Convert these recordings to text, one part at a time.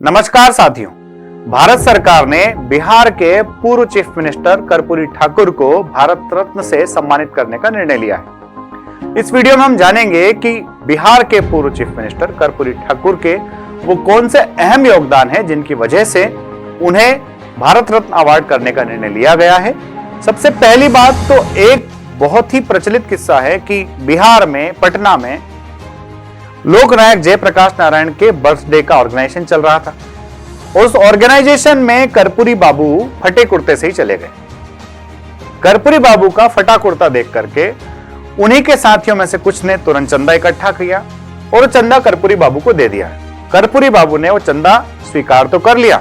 नमस्कार साथियों, भारत सरकार ने बिहार के पूर्व चीफ मिनिस्टर कर्पूरी ठाकुर को भारत रत्न से सम्मानित करने का निर्णय लिया है। इस वीडियो में हम जानेंगे कि बिहार के पूर्व चीफ मिनिस्टर कर्पूरी ठाकुर के वो कौन से अहम योगदान है जिनकी वजह से उन्हें भारत रत्न अवार्ड करने का निर्णय लिया गया है। सबसे पहली बात तो एक बहुत ही प्रचलित किस्सा है कि बिहार में पटना में लोकनायक जयप्रकाश नारायण के बर्थडे का ऑर्गेनाइजेशन चल रहा था और उस ऑर्गेनाइजेशन में कर्पूरी बाबू फटे कुर्ते से ही चले गए। कर्पूरी बाबू का फटा कुर्ता देख करके उन्हीं के साथियों में से कुछ ने तुरंत चंदा इकट्ठा किया और चंदा कर्पूरी बाबू को दे दिया। कर्पूरी बाबू ने वो चंदा स्वीकार तो कर लिया,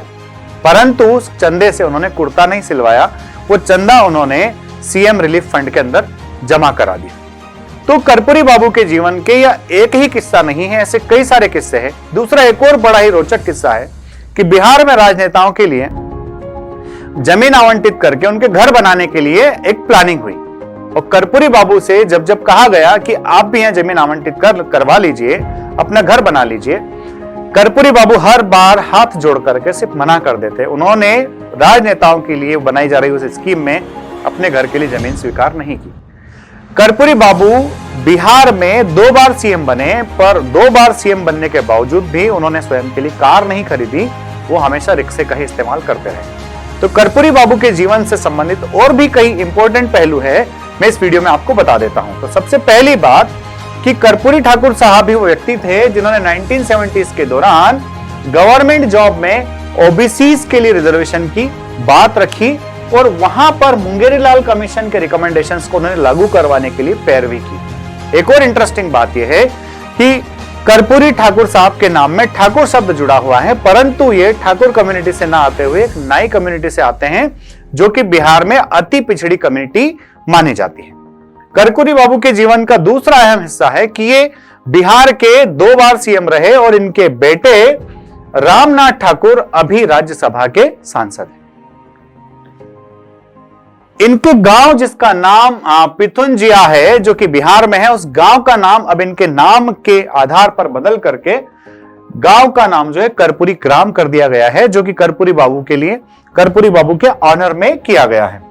परंतु उस चंदे से उन्होंने कुर्ता नहीं सिलवाया। वो चंदा उन्होंने सीएम रिलीफ फंड के अंदर जमा करा दिया। तो कर्पूरी बाबू के जीवन के यह एक ही किस्सा नहीं है, ऐसे कई सारे किस्से हैं। दूसरा एक और बड़ा ही रोचक किस्सा है कि बिहार में राजनेताओं के लिए जमीन आवंटित करके उनके घर बनाने के लिए एक प्लानिंग हुई और कर्पूरी बाबू से जब जब कहा गया कि आप भी यहां जमीन आवंटित करवा लीजिए, अपना घर बना लीजिए, कर्पूरी बाबू हर बार हाथ जोड़ करके सिर्फ मना कर देते। उन्होंने राजनेताओं के लिए बनाई जा रही उस स्कीम में अपने घर के लिए जमीन स्वीकार नहीं की। कर्पूरी बाबू बिहार में 2 बार सीएम बने, पर 2 बार सीएम बनने के बावजूद भी उन्होंने स्वयं के लिए कार नहीं खरीदी, वो हमेशा रिक्शे का ही इस्तेमाल करते रहे। तो कर्पूरी बाबू के जीवन से संबंधित और भी कई इंपॉर्टेंट पहलू है, मैं इस वीडियो में आपको बता देता हूं। तो सबसे पहली बात कि कर्पूरी ठाकुर साहब ही वो व्यक्ति थे जिन्होंने 1970s के दौरान गवर्नमेंट जॉब में ओबीसीज के लिए रिजर्वेशन की बात रखी और वहां पर मुंगेरीलाल कमीशन के रिकमेंडेशंस को उन्होंने लागू करवाने के लिए पैरवी की। एक और इंटरेस्टिंग बात यह है कि कर्पूरी ठाकुर साहब के नाम में ठाकुर शब्द जुड़ा हुआ है, परंतु ये ठाकुर कम्युनिटी से ना आते हुए एक नाई कम्युनिटी से आते हैं, जो कि बिहार में अति पिछड़ी कम्युनिटी मानी जाती है। कर्पूरी बाबू के जीवन का दूसरा अहम हिस्सा है कि ये बिहार के 2 बार सीएम रहे और इनके बेटे रामनाथ ठाकुर अभी राज्यसभा के सांसद हैं। इनके गांव जिसका नाम पिथुनजिया है, जो कि बिहार में है, उस गांव का नाम अब इनके नाम के आधार पर बदल करके गांव का नाम जो है कर्पूरी ग्राम कर दिया गया है, जो कि कर्पूरी बाबू के लिए, कर्पूरी बाबू के ऑनर में किया गया है।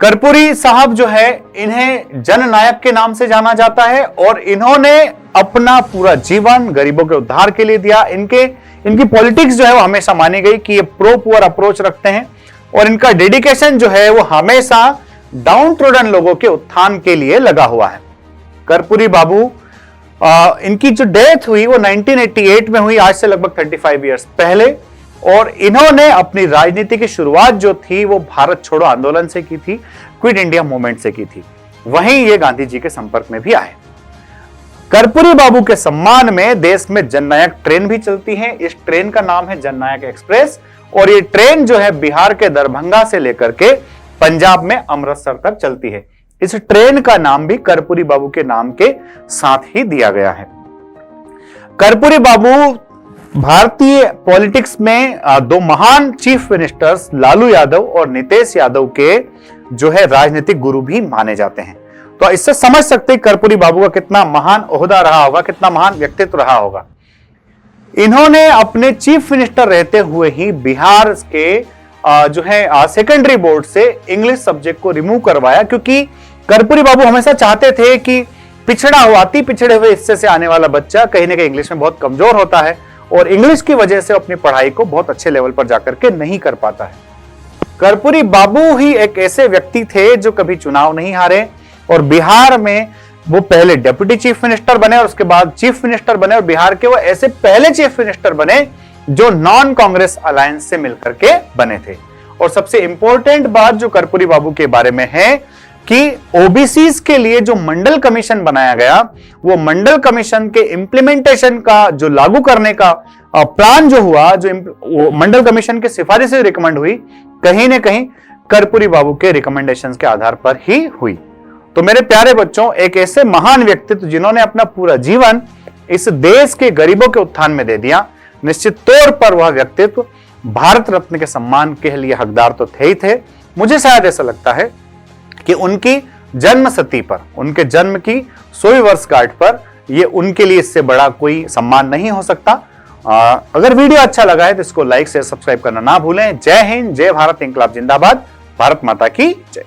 कर्पूरी साहब जो है, इन्हें जननायक के नाम से जाना जाता है और इन्होंने अपना पूरा जीवन गरीबों के उद्धार के लिए दिया। इनकी पॉलिटिक्स जो है वो हमेशा मानी गई कि ये प्रो पुअर अप्रोच रखते हैं और इनका डेडिकेशन जो है वो हमेशा डाउन ट्रोडन लोगों के उत्थान के लिए लगा हुआ है। कर्पूरी बाबू इनकी जो डेथ हुई वो 1988 में हुई, आज से लगभग 35 इयर्स पहले, और इन्होंने अपनी राजनीति की शुरुआत जो थी वो भारत छोड़ो आंदोलन से की थी, क्विट इंडिया मूवमेंट से की थी। वहीं ये गांधी जी के संपर्क में भी आए। कर्पूरी बाबू के सम्मान में देश में जननायक ट्रेन भी चलती है। इस ट्रेन का नाम है जननायक एक्सप्रेस और ये ट्रेन जो है बिहार के दरभंगा से लेकर के पंजाब में अमृतसर तक चलती है। इस ट्रेन का नाम भी कर्पूरी बाबू के नाम के साथ ही दिया गया है। कर्पूरी बाबू भारतीय पॉलिटिक्स में 2 महान चीफ मिनिस्टर्स लालू यादव और नितेश यादव के जो है राजनीतिक गुरु भी माने जाते हैं। तो इससे समझ सकते हैं कर्पूरी बाबू का कितना महान ओहदा रहा होगा, कितना महान व्यक्तित्व रहा होगा। इन्होंने अपने चीफ मिनिस्टर रहते हुए ही बिहार के जो है सेकेंडरी बोर्ड से इंग्लिश सब्जेक्ट को रिमूव करवाया, क्योंकि कर्पूरी बाबू हमेशा चाहते थे कि पिछड़ा हुआ, अति पिछड़े हुए हिस्से से आने वाला बच्चा कहीं ना कहीं इंग्लिश में बहुत कमजोर होता है और इंग्लिश की वजह से अपनी पढ़ाई को बहुत अच्छे लेवल पर जाकर के नहीं कर पाता है। कर्पूरी बाबू ही एक ऐसे व्यक्ति थे जो कभी चुनाव नहीं हारे और बिहार में वो पहले डिप्टी चीफ मिनिस्टर बने और उसके बाद चीफ मिनिस्टर बने और बिहार के वो ऐसे पहले चीफ मिनिस्टर बने जो नॉन कांग्रेस अलायंस से मिलकर के बने थे। और सबसे इंपॉर्टेंट बात जो कर्पूरी बाबू के बारे में है कि ओबीसीज के लिए जो मंडल कमीशन बनाया गया, वो मंडल कमीशन के इंप्लीमेंटेशन का जो लागू करने का प्लान जो हुआ, जो मंडल कमीशन की सिफारिश से रिकमेंड हुई, कहीं ना कहीं कर्पूरी बाबू के रिकमेंडेशंस के आधार पर ही हुई। तो मेरे प्यारे बच्चों, एक ऐसे महान व्यक्तित्व जिन्होंने अपना पूरा जीवन इस देश के गरीबों के उत्थान में दे दिया, निश्चित तौर पर वह व्यक्तित्व भारत रत्न के सम्मान के लिए हकदार तो थे ही थे। मुझे शायद ऐसा लगता है कि उनकी जन्म शती पर, उनके जन्म की 100वीं वर्षगांठ पर, यह उनके लिए इससे बड़ा कोई सम्मान नहीं हो सकता। अगर वीडियो अच्छा लगा है तो इसको लाइक शेयर सब्सक्राइब करना ना भूलें। जय हिंद, जय भारत, इंकलाब जिंदाबाद, भारत माता की जय।